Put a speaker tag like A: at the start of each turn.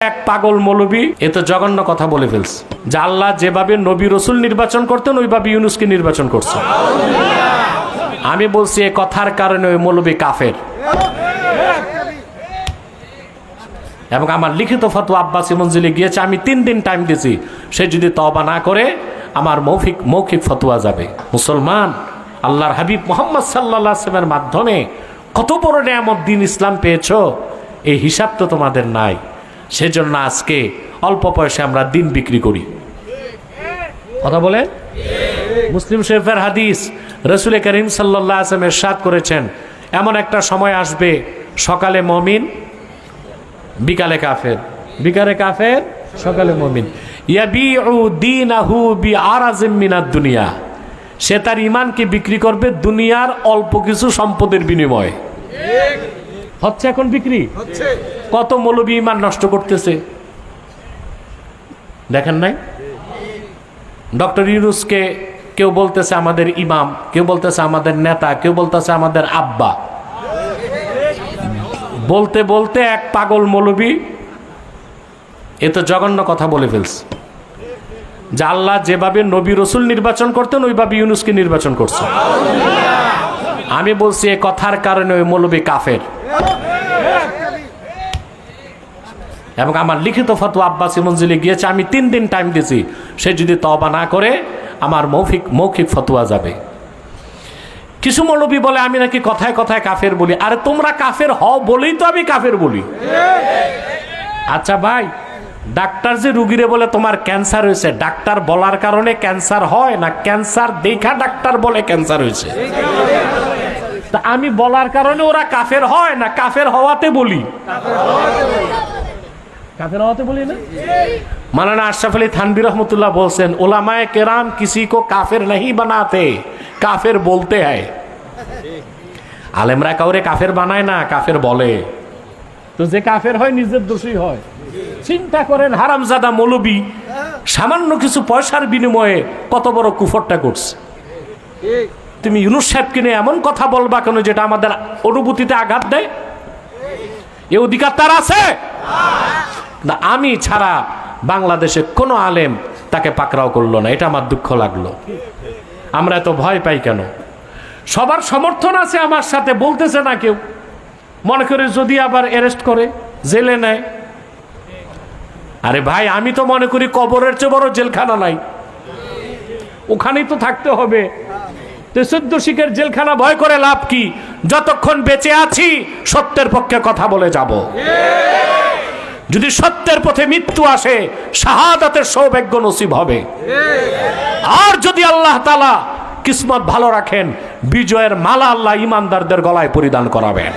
A: এক পাগল মৌলবী এ তো জঘন্য কথা বলে ফেলছে যে আল্লাহ যেভাবে নবী রসুল নির্বাচন করতেন ওইভাবে ইউনূসকে নির্বাচন করছে। আমি বলছি এই কথার কারণে ওই মৌলবী কাফের। এবং আমার লিখিত ফতোয়া আব্বাসী মঞ্জিলে গিয়েছে, আমি 3 দিন টাইম দিয়েছি, সে যদি তওবা না করে আমার মৌখিক ফতোয়া যাবে। মুসলমান, আল্লাহর হাবিব মুহাম্মদ সাল্লাল্লাহু আলাইহি ওয়াসাল্লামের মাধ্যমে কত বড় নিয়ামত দিন ইসলাম পেয়েছো, এই হিসাব তো তোমাদের নাই। সেজন্য আজকে অল্প পয়সা আমরা দিন বিক্রি করি। কথা বলেন। মুসলিম শরীফের হাদিস, রাসূল করিম সাল্লাল্লাহু আলাইহি ওয়াসাল্লাম ইরশাদ করেছেন, এমন একটা সময় আসবে সকালে মুমিন বিকালে কাফের, বিকালে কাফের সকালে মুমিন। ইয়াবিউ দীনাহু বিআরাজিম মিনাদ দুনিয়া, সে তার ঈমানকে বিক্রি করবে দুনিয়ার অল্প কিছু সম্পদের বিনিময়ে। হচ্ছে এখন বিক্রি হচ্ছে। কত মৌলবী ঈমান নষ্ট করতেছে দেখেন নাই? ডক্টর ইউনূসকে কেউ বলতেছে আমাদের ইমাম, কেউ বলতেছে আমাদের নেতা, কেউ বলতেছে আমাদের আব্বা। বলতে বলতে এক পাগল মৌলবী এ তো জঘন্য কথা বলে ফেলছে যে আল্লাহ যেভাবে নবী রসুল নির্বাচন করতেন ওইভাবে ইউনূসকে নির্বাচন করছে। আমি বলছি এই কথার কারণে ওই মৌলবী কাফের। এবং আমার লিখিত ফতোয়া আব্বাসী মঞ্জিলে গিয়েছে, আমি 3 দিন টাইম দিয়েছি, সে যদি তওবা না করে আমার মৌখিক ফতোয়া যাবে। কিছু মৌলবী বলে আমি নাকি কথায় কথায় কাফের বলি। আরে তোমরা কাফের হও বলেই তো আমি কাফের বলি। আচ্ছা ভাই, ডাক্তার যে রুগীরে বলে তোমার ক্যান্সার হয়েছে, ডাক্তার বলার কারণে ক্যান্সার হয় না ক্যান্সার দেখা ডাক্তার বলে ক্যান্সার হয়েছে? তা আমি বলার কারণে ওরা কাফের হয় না কাফের হওয়াতে বলি? কাফের হওয়াতে বলি না। মাওলানা আশরাফ আলী থানভী রহমতুল্লাহ বলছেন, উলামায়ে কেরাম কিसी को কাফের नहीं बनाते, কাফের বলতে হয়। আলেমরা কাউরে কাফের বানায় না, কাফের বলে। তো যে কাফের হয় নিজের দোষী হয়। চিন্তা করেন, হারামজাদা মৌলবী সামান্য কিছু পয়সার বিনিময়ে কত বড় কুফরটা করছে। তুমি ইউনূস সাহেবকে নিয়ে এমন কথা বলবা কেন যেটা আমাদের অনুভূতিতে আঘাত দেয়? এ অধিকার তার আছে না? আমি ছাড়া বাংলাদেশে কোনো আলেম তাকে পাকড়াও করলো না, এটা আমার দুঃখ লাগলো। আমরা এত ভয় পাই কেন? সবার সমর্থন আছে আমার সাথে, বলতেছে না কেউ। মনে করে যদি আবার অ্যারেস্ট করে জেলে নেয়। আরে ভাই, আমি তো মনে করি কবরের চেয়ে বড় জেলখানা নাই, ওখানেই তো থাকতে হবে। তো 14 শিখের জেলখানা ভয় করে লাভ কি? যতক্ষণ বেঁচে আছি সত্যের পক্ষে কথা বলে যাব। যদি সত্যের পথে মৃত্যু আসে শাহাদাতের সৌভাগ্য নসিব হবে। আর যদি আল্লাহ তাআলা কিসমত ভালো রাখেন, বিজয়ের মালা আল্লাহ ইমানদারদের গলায় পরিধান করাবেন।